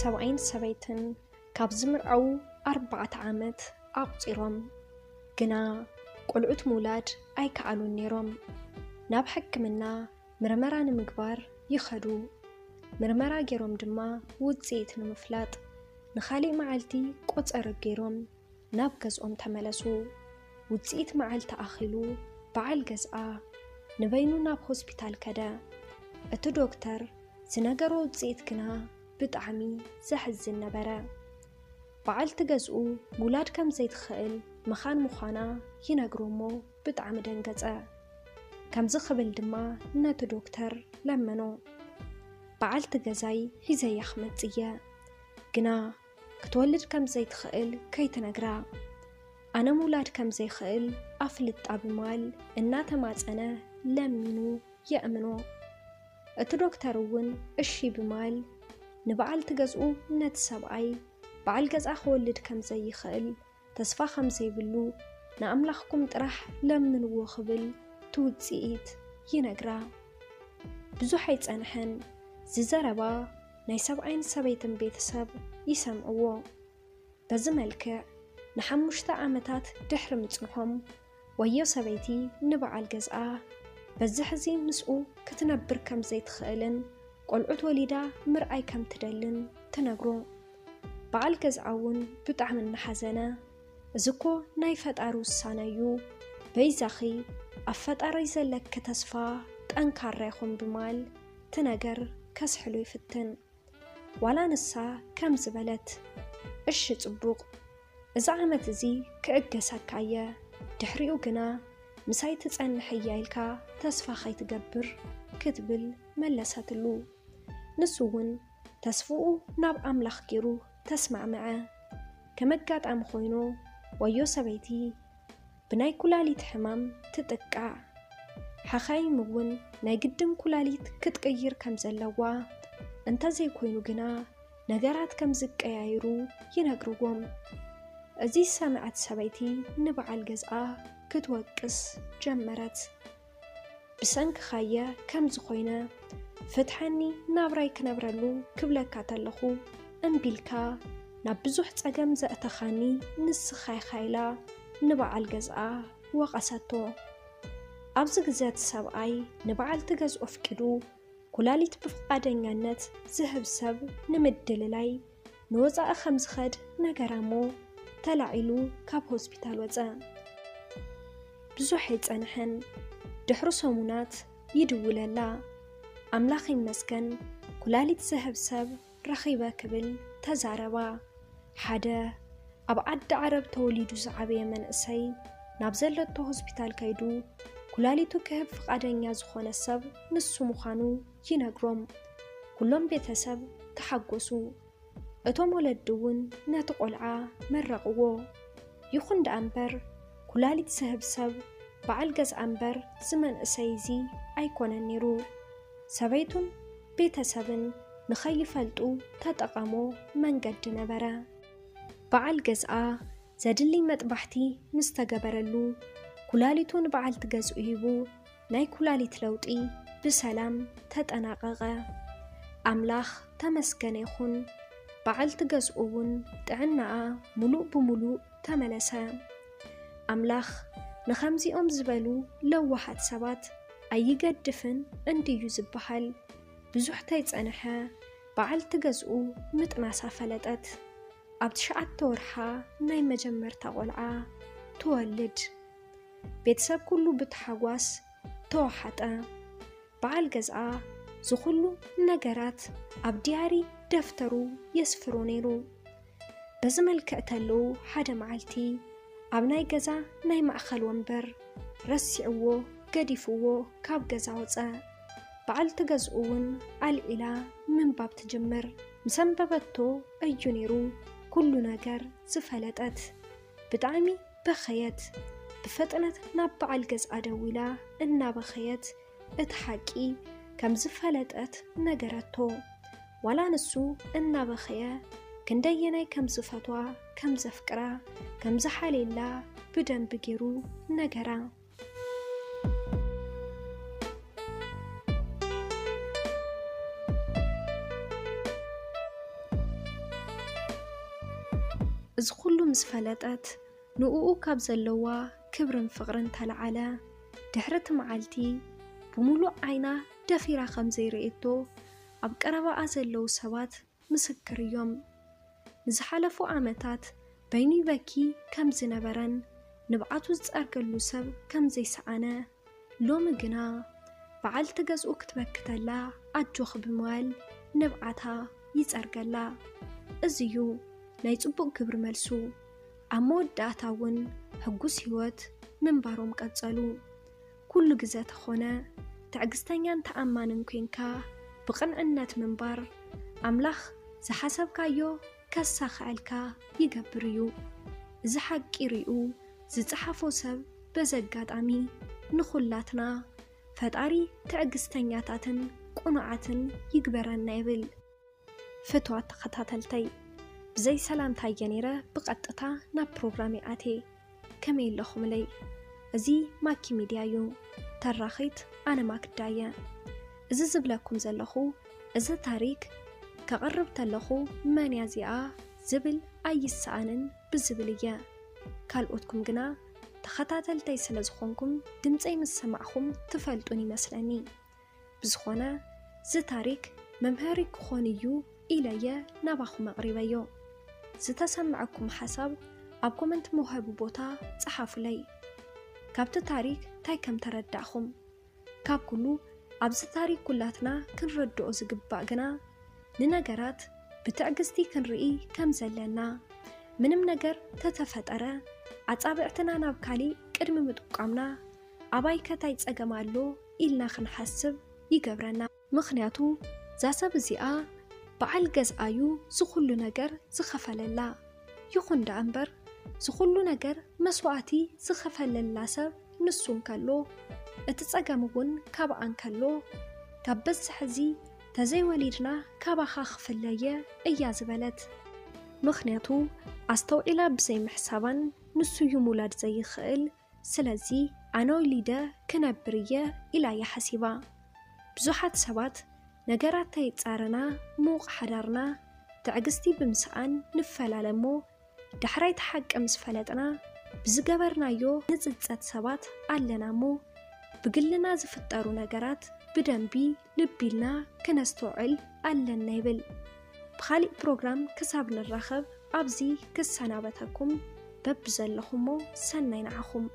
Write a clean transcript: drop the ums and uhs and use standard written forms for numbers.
ሰብዓይን ሰበይትን ካብ ዝምርዐው 4 ዓመት ኣቁፂሮም ግና ቆልዑት ምውላድ ኣይከኣሉን ነይሮም። ናብ ሕክምና ምርመራ ንምግባር ይኸዱ። ምርመራ ገይሮም ድማ ውፅኢት ንምፍላጥ ንኻሊእ መዓልቲ ቆፀር ገይሮም ናብ ገዝኦም ተመለሱ። ውፅኢት መዓልቲ ኣኺሉ በዓል ገዝኣ ንበይኑ ናብ ሆስፒታል ከደ። እቲ ዶክተር ዝነገሮ ውፅኢት ግና ብጣዕሚ ዘሕዝን ነበረ። በዓልቲ ገዝኡ ምውላድ ከም ዘይትኽእል መኻን ምዃና ይነግሮሞ ብጣዕሚ ደንገፀ። ከምዚ ክብል ድማ ነቲ ዶክተር ለመኖ። በዓልቲ ገዛይ ሂዘያ ክመፅየ ግና ክትወልድ ከም ዘይትኽእል ከይትነግራ ኣነ ምውላድ ከም ዘይኽእል ኣፍልጣ ብምባል እናተማፀነ ለሚኑ የእምኖ። እቲ ዶክተር እውን እሺ ብምባል ንበዓልቲ ገዝኡ ነቲ ሰብኣይ በዓል ገዛ ክወልድ ከም ዘይኽእል ተስፋ ከም ዘይብሉ ንኣምላኽኩም ጥራሕ ለምንዎ ክብል ትውፅኢት ይነግራ። ብዙሕ ኣይፀንሐን ዝዘረባ ናይ ሰብዓይን ሰበይትን ቤተሰብ ይሰምዕዎ። በዚ መልክዕ ን5 ዓመታት ድሕሪ ምፅንሖም ወዮ ሰበይቲ ንበዓል ገዝኣ በዚ ሕዚ ምስኡ ክትነብር ከም ዘይትኽእልን ቆልዑት ወሊዳ ምርኣይ ከም ትደልን ትነግሮ። በዓል ገዝኣ እውን ብጣዕሚ እናሓዘነ እዝኮ ናይ ፈጣሪ ውሳነ እዩ፣ በይዛኺ ኣብ ፈጣሪ ዘለክ ተስፋ ጠንካራ ይኹን ብምባል ትነገር ከስሕሉ ይፍትን። ዋላ ንሳ ከም ዝበለት እሺ ፅቡቕ እዚ ዓመት እዚ ክእገሰካ እየ፣ ድሕሪኡ ግና ምሳይ ትፀንሕ እያ ኢልካ ተስፋ ከይትገብር ክትብል መለሰትሉ። ንሱ እውን ተስፍኡ ናብ ኣምላኽ ገይሩ ተስማዕምዐ። ከመጋጣሚ ኮይኑ ወዮ ሰበይቲ ብናይ ኩላሊት ሕማም ትጥቃዕ። ሓኻይም እውን ናይ ግድን ኩላሊት ክትቅይር ከም ዘለዋ እንተዘይኮይኑ ግና ነገራት ከም ዝቀያይሩ ይነግርዎም። እዚ ሰምዐት ሰበይቲ ንበዓል ገዝኣ ክትወቅስ ጀመረት። ብሰንኪ ኻየ ከም ዝኾይነ ፍትሐኒ ናብራይ ክነብረሉ ክብለካ ተለኹ እምቢልካ ናብ ብዙሕ ፀገም ዘእተኻኒ ንስኻ ኢኻ ኢላ ንበዓል ገዝኣ ወቐሰቶ። ኣብዚ ግዜ እቲ ሰብኣይ ንበዓልቲ ገዝኡ ኣፍቂዱ ኩላሊት ብፍቃደኛነት ዝህብ ሰብ ንምድልላይ ንወፃኢ ከም ዝኸድ ነገራሞ ተላዒሉ ካብ ሆስፒታል ወፀ። ብዙሕ ኣይፀንሐን ድሕሪ ሰሙናት ይድውለላ። ኣምላኽ ይመስገን ኩላሊት ዝህብ ሰብ ረኺበ ክብል ተዛረባ። ሓደ ኣብ ዓዲ ዓረብ ተወሊዱ ዝዓበየ መንእሰይ ናብ ዘለቶ ሆስፒታል ከይዱ ኩላሊቱ ክህብ ፍቃደኛ ዝኾነ ሰብ ንሱ ምዃኑ ይነግሮም። ኩሎም ቤተሰብ ተሓጎሱ። እቶም ወለዲ እውን ነቲ ቆልዓ መረቕዎ። ይኹን ደኣ እምበር ኩላሊት ዝህብ ሰብ በዓል ገዝኣ እምበር ዝመንእሰይ እዚ ኣይኮነን ነይሩ። ሰበይቱን ቤተሰብን ንኸይፈልጡ ተጠቐሞ መንገዲ ነበረ። በዓል ገዝኣ ዘድሊ መጥባሕቲ ምስ ተገበረሉ ኩላሊቱ ንበዓልቲ ገዝኡ ሂቡ ናይ ኩላሊት ለውጢ ብሰላም ተጠናቐቐ። ኣምላኽ ተመስገነ ይኹን። በዓልቲ ገዝኡ እውን ጥዕናኣ ሙሉእ ብምሉእ ተመለሰ። ኣምላኽ ንኸምዚኦም ዝበሉ ለዋሓት ሰባት ኣይገድፍን እንድዩ ዝበሃል። ብዙሕ ተይፀንሐ በዓልቲ ገዝኡ ምጥናሳ ፈለጠት። ኣብ 9 ወርሓ ናይ መጀመርታ ቆልዓ ትወልድ። ቤተሰብ ኩሉ ብተሓጓስ ተዋሓጠ። በዓል ገዝኣ ዝኹሉ ነገራት ኣብ ዲያሪ ደፍተሩ የስፍሮ ነይሩ። በዚ መልክዕ ተለዉ ሓደ መዓልቲ ኣብ ናይ ገዛ ናይ ማእኸል ወንበር ረሲዕዎ ገዲፍዎ ካብ ገዛ ወፀ። በዓልቲ ገዝኡ እውን ኣልዒላ ምንባብ ትጅምር። ምሰንበበቶ እዩ ነይሩ ኩሉ ነገር ዝፈለጠት። ብጣዕሚ በኸየት። ብፍጥነት ናብ በዓል ገዝኣ ደው ኢላ እናበኸየት እቲ ሓቂ ከም ዝፈለጠት ነገረቶ። ዋላ ንሱ እናበኸየ ክንደየናይ ከም ዝፈትዋ ከም ዘፍቅራ ከም ዝሓሌላ ብደንቢ ገይሩ ነገራ። እዝኹሉ ምስ ፈለጠት ንኡኡ ካብ ዘለዋ ክብርን ፍቕርን ተለዓለ ድሕረት መዓልቲ ብሙሉእ ዓይና ደፊራ ከም ዘይርእቶ ኣብ ቀረባኣ ዘለው ሰባት ምስክር እዮም። ንዝሓለፉ ዓመታት በይኒ በኪ ከም ዝነበረን ንብዓቱ ዝጸርገሉ ሰብ ከም ዘይሰኣነ ሎሚ ግና በዓልቲ ገዝኡ ክትበክተላ ኣጆኽ ብምባል ንብዓታ ይጸርገላ። እዝዩ ናይ ጽቡቕ ግብሪ መልሱ። ኣብ መወዳእታ እውን ሕጉስ ህይወት ምንባሮም ቀጸሉ። ኩሉ ግዜ ተኾነ ትዕግስተኛን ተኣማንን ኮንካ ብቕንዕነት ምንባር ኣምላኽ ዝሓሰብካዮ ከሳኽዐልካ ይገብር እዩ። እዚ ሓቂ ርኡ ዝጸሓፎ ሰብ በዘጋጣሚ ንኹላትና ፈጣሪ ትዕግስተኛታትን ቁኑዓትን ይግበረና ይብል። ፍትዋት ተኸታተልተይ ብዘይ ሰላምታ ነይረ ብቐጥታ ናብ ፕሮግራም ኣቴ ከመይ ኣለኹምለይ? እዚ ማኪ ሚድያ እዩ። ተራኺት ኣነ ማክዳየ። እዚ ዝብለኩም ዘለኹ እዚ ታሪክ ከቕርብ ተለኹ መንያ እዚኣ ዝብል ኣይሰኣንን ብዝብል እየ። ካልኦትኩም ግና ተኸታተልተይ ስለ ዝኾንኩም ድምፀይ ምስ ሰማዕኹም ትፈልጡን ይመስለኒ። ብዝኾነ እዚ ታሪክ መምሃሪ ክኾን እዩ ኢለየ ናባኹም ኣቕሪበዮ። ዝተሰምዐኩም ሓሳብ ኣብ ኮመንት መውሃቢ ቦታ ጸሓፉለይ። ካብቲ ታሪክ እንታይ ከም ተረዳእኹም ካብ ኩሉ ኣብዚ ታሪክ ኩላትና ክንረድኦ ዝግባእ ግና ንነገራት ብትዕግስቲ ክንርኢ ከም ዘለና ምንም ነገር ተተፈጠረ ኣጻብዕትና ናብ ካሊእ ቅድሚ ምጥቃምና ኣባይ ከታይ ጸገም ኣሎ ኢልና ክንሓስብ ይገብረና። ምኽንያቱ ዛሰብ እዚኣ በዓል ገዝኣዩ ዝኹሉ ነገር ዝኸፈለላ ይኹን ዳ እምበር ዝኹሉ ነገር መስዋዕቲ ዝኸፈለላ ሰብ ንሱን ከሎ እቲ ጸገም እውን ካብኣን ከሎ ካብ በዝሕ ሕዚ ተዘይወሊድና ካባኻ ክፍለየ እያ ዝበለት። ምኽንያቱ ኣስተውዒላ ብዘይ ምሕሳባን ንሱ ይሙላድ ዘይኽእል ስለዚ ኣነ ወሊደ ክነብር እየ ኢላ ሓሲባ። ብዙሓት ሰባት ነገራት ተይጻረና ምውቕ ሓዳርና ትዕግስቲ ብምስኣን ንፈላለሞ ዳሕራይ ተሓቂ ምስ ፈለጥና ብዝገበርናዮ ንጽጸት ሰባት ኣለና እሞ ብግልና ዝፍጠሩ ነገራት ብደንቢ ልቢልና ክነስተውዕል ኣለና ይብል። ብኻሊእ ፕሮግራም ክሳብ ንራኸብ ኣብዚ ክሰናበተኩም በብ ዘለኹሞ ሰናይ ንዓኹም።